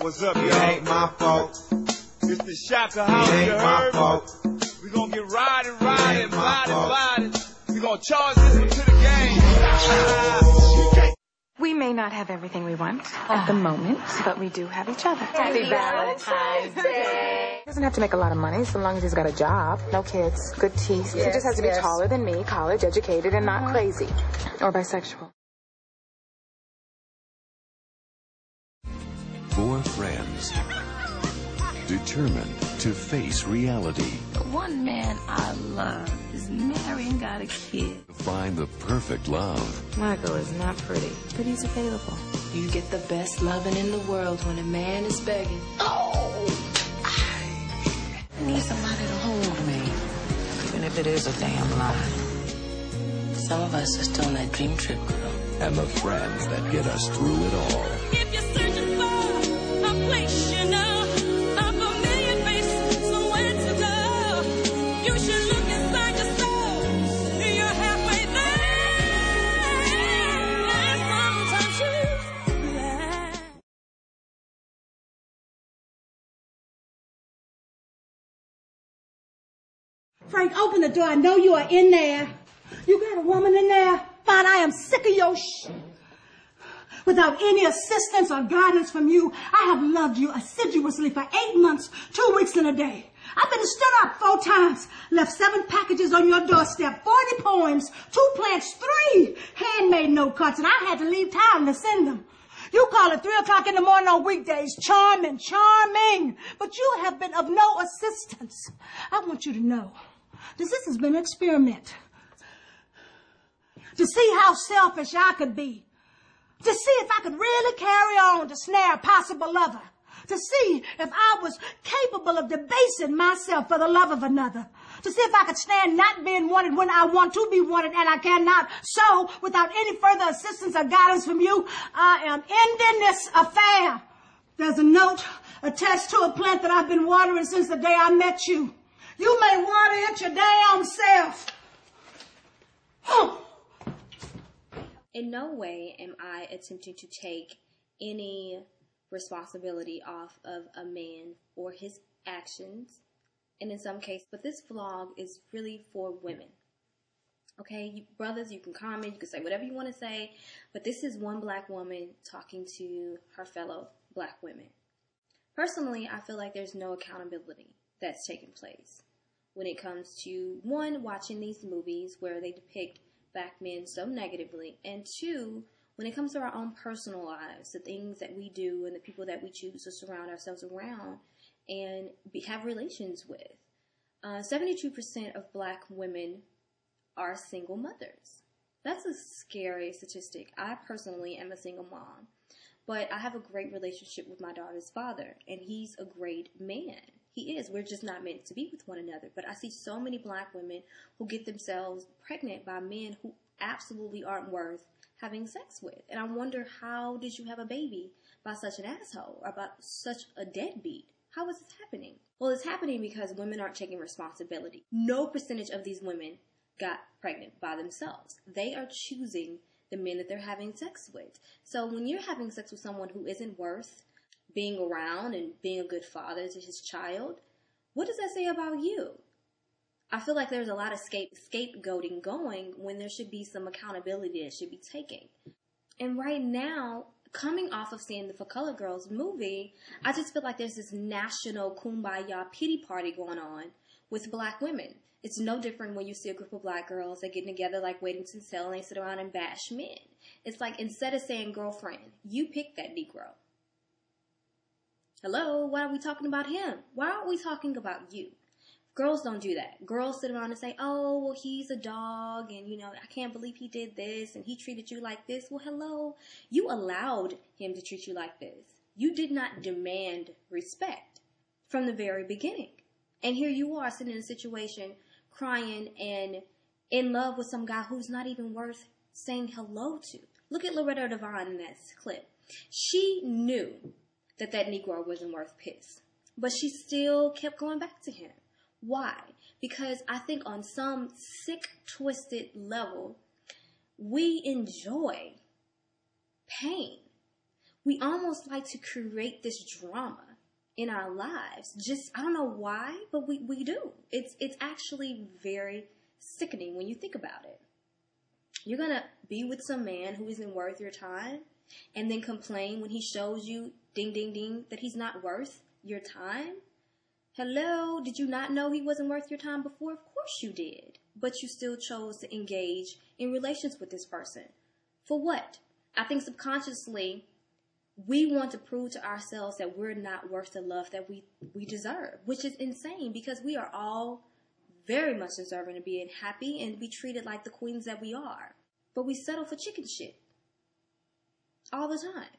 What's up, y'all? It ain't my fault. It's the Shaka House, It you ain't my heard? fault. We gonna get riding, ain't my fault. We gonna charge this one to the game. We may not have everything we want at the moment, but we do have each other. Happy Valentine's Day. He doesn't have to make a lot of money so long as he's got a job, no kids, good teeth. He just has to be taller than me, college educated, and not crazy or bisexual. 4 friends determined to face reality. The one man I love is married and got a kid. To find the perfect love. Michael is not pretty, but he's available. You get the best loving in the world when a man is begging. I need somebody to hold me, even if it is a damn lie. Some of us are still in that dream trip, girl. And the friends that get us through it all. If you're searching for a place, you know, a familiar face, somewhere to go, you should look inside your soul. You're halfway there. Sometimes you're blind. Frank, open the door. I know you are in there. You got a woman in there? Fine, I am sick of your Without any assistance or guidance from you, I have loved you assiduously for 8 months, 2 weeks and a day. I've been stood up 4 times, left 7 packages on your doorstep, 40 poems, 2 plants, 3 handmade note cards, and I had to leave town to send them. You call at 3 o'clock in the morning on weekdays, charming, but you have been of no assistance. I want you to know that this has been an experiment. To see how selfish I could be. To see if I could really carry on to snare a possible lover. To see if I was capable of debasing myself for the love of another. To see if I could stand not being wanted when I want to be wanted and I cannot. So, without any further assistance or guidance from you, I am ending this affair. There's a note attached to a plant that I've been watering since the day I met you. You may water it your damn self. In no way am I attempting to take any responsibility off of a man or his actions, and in some cases, but this vlog is really for women. Okay, you brothers, you can comment, you can say whatever you want to say, but this is one black woman talking to her fellow black women. Personally, I feel like there's no accountability that's taking place when it comes to, 1, watching these movies where they depict black men so negatively, and 2, when it comes to our own personal lives, the things that we do and the people that we choose to surround ourselves around and have relations with. 72% of black women are single mothers. That's a scary statistic. I personally am a single mom, but I have a great relationship with my daughter's father, and he's a great man. He is. We're just not meant to be with one another. But I see so many black women who get themselves pregnant by men who absolutely aren't worth having sex with. And I wonder, how did you have a baby by such an asshole or by such a deadbeat? How is this happening? Well, it's happening because women aren't taking responsibility. No percentage of these women got pregnant by themselves. They are choosing the men that they're having sex with. So when you're having sex with someone who isn't worth being around and being a good father to his child, what does that say about you? I feel like there's a lot of scapegoating going when there should be some accountability that should be taken. And right now, coming off of seeing the For Color Girls movie, I just feel like there's this national kumbaya pity party going on with black women. It's no different when you see a group of black girls that get together like Waiting to Exhale and they sit around and bash men. It's like, instead of saying, girlfriend, you pick that Negro. Hello, why are we talking about him? Why aren't we talking about you? Girls don't do that. Girls sit around and say, oh, well, he's a dog, and, I can't believe he did this, and he treated you like this. Well, hello, you allowed him to treat you like this. You did not demand respect from the very beginning. And here you are sitting in a situation crying and in love with some guy who's not even worth saying hello to. Look at Loretta Devine in that clip. She knew that Negro wasn't worth piss, but she still kept going back to him. Why? Because I think on some sick, twisted level, we enjoy pain. we almost like to create this drama in our lives. Just, I don't know why, but we do. It's actually very sickening when you think about it. You're going to be with some man who isn't worth your time and then complain when he shows you, ding, ding, ding, that he's not worth your time? Hello, did you not know he wasn't worth your time before? Of course you did. But you still chose to engage in relations with this person. For what? I think subconsciously, we want to prove to ourselves that we're not worth the love that we deserve, which is insane because we are all very much deserving of being happy and be treated like the queens that we are. But we settle for chicken shit all the time.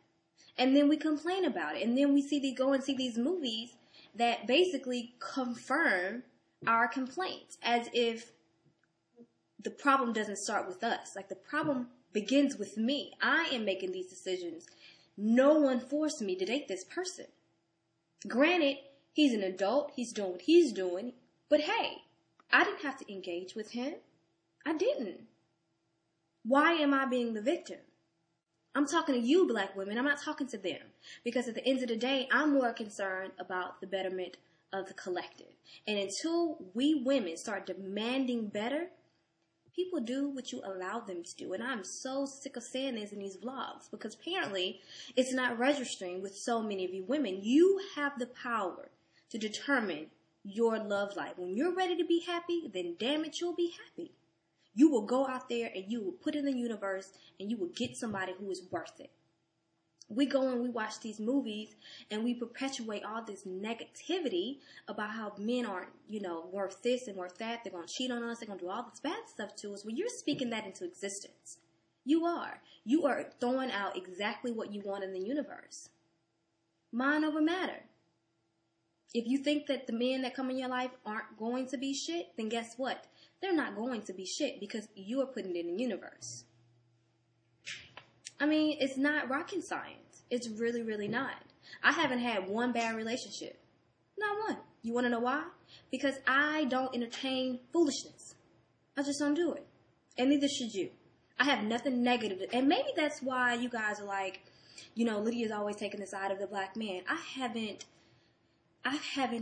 And then we complain about it. And then we go and see these movies that basically confirm our complaints as if the problem doesn't start with us. Like the problem begins with me. I am making these decisions. No one forced me to date this person. Granted, he's an adult. He's doing what he's doing. But hey, I didn't have to engage with him. I didn't. Why am I being the victim? I'm talking to you, black women. I'm not talking to them. Because at the end of the day, I'm more concerned about the betterment of the collective. And until we women start demanding better, people do what you allow them to do. And I'm so sick of saying this in these vlogs because apparently it's not registering with so many of you women. You have the power to determine your love life. When you're ready to be happy, then damn it, you'll be happy. You will go out there and you will put in the universe and you will get somebody who is worth it. We go and we watch these movies and we perpetuate all this negativity about how men aren't, worth this and worth that. They're going to cheat on us. They're going to do all this bad stuff to us. Well, you're speaking that into existence. You are. You are throwing out exactly what you want in the universe. Mind over matter. If you think that the men that come in your life aren't going to be shit, then guess what? They're not going to be shit because you are putting it in the universe. I mean, it's not rocket science. It's really, really not. I haven't had one bad relationship. Not one. You want to know why? Because I don't entertain foolishness. I just don't do it. And neither should you. I have nothing negative. And maybe that's why you guys are like, Lydia's always taking the side of the black man. I haven't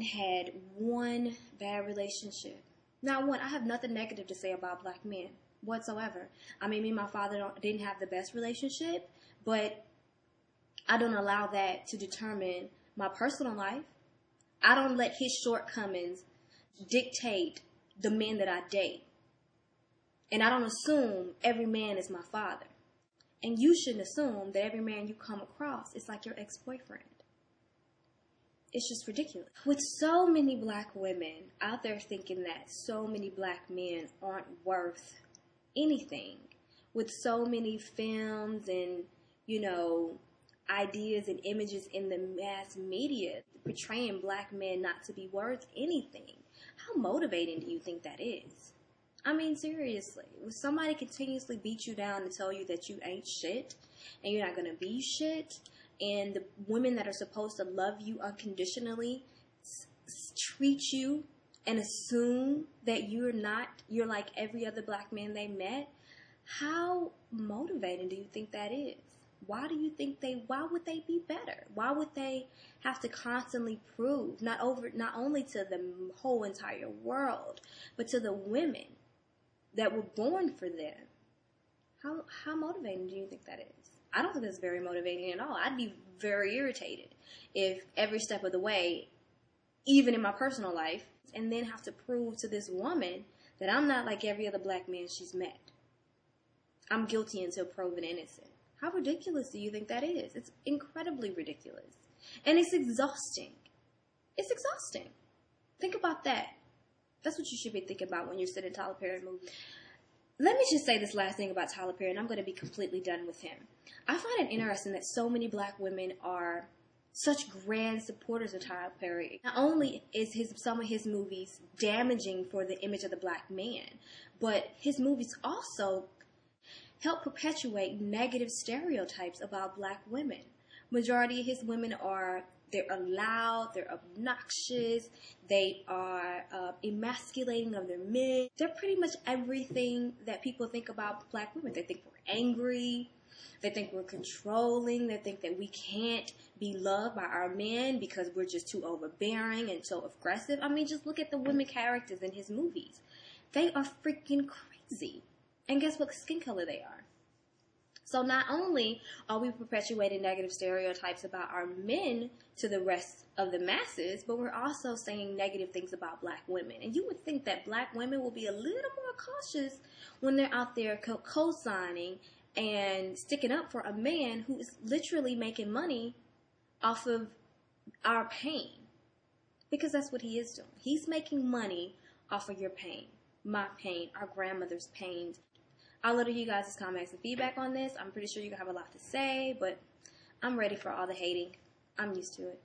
had one bad relationship. Not one. I have nothing negative to say about black men whatsoever. I mean, me and my father didn't have the best relationship, but I don't allow that to determine my personal life. I don't let his shortcomings dictate the men that I date. And I don't assume every man is my father. And you shouldn't assume that every man you come across is like your ex-boyfriend. It's just ridiculous. With so many black women out there thinking that so many black men aren't worth anything, with so many films and, ideas and images in the mass media portraying black men not to be worth anything, how motivating do you think that is? I mean, seriously, when somebody continuously beat you down and tell you that you ain't shit and you're not going to be shit, and the women that are supposed to love you unconditionally treat you and assume that you're like every other black man they met, how motivating do you think that is? Why would they be better? Why would they have to constantly prove, not only to the whole entire world, but to the women that were born for them? How motivating do you think that is? I don't think that's very motivating at all. I'd be very irritated if every step of the way, even in my personal life, and then have to prove to this woman that I'm not like every other black man she's met. I'm guilty until proven innocent. How ridiculous do you think that is? It's incredibly ridiculous. And it's exhausting. It's exhausting. Think about that. That's what you should be thinking about when you're sitting Tyler Perry movies. Let me just say this last thing about Tyler Perry, and I'm going to be completely done with him. I find it interesting that so many black women are such grand supporters of Tyler Perry. Not only is some of his movies damaging for the image of the black man, but his movies also help perpetuate negative stereotypes about black women. Majority of his women they're loud, they're obnoxious, they are emasculating of their men. They're pretty much everything that people think about black women. They think we're angry, They think we're controlling. They think that we can't be loved by our men because we're just too overbearing and so aggressive. I mean, just look at the women characters in his movies. They are freaking crazy. And guess what skin color they are? So not only are we perpetuating negative stereotypes about our men to the rest of the masses, but we're also saying negative things about black women. And you would think that black women will be a little more cautious when they're out there co-signing and sticking up for a man who is literally making money off of our pain. Because that's what he is doing. He's making money off of your pain, my pain, our grandmother's pain. I'll let you guys' comments and feedback on this. I'm pretty sure you have a lot to say, but I'm ready for all the hating. I'm used to it.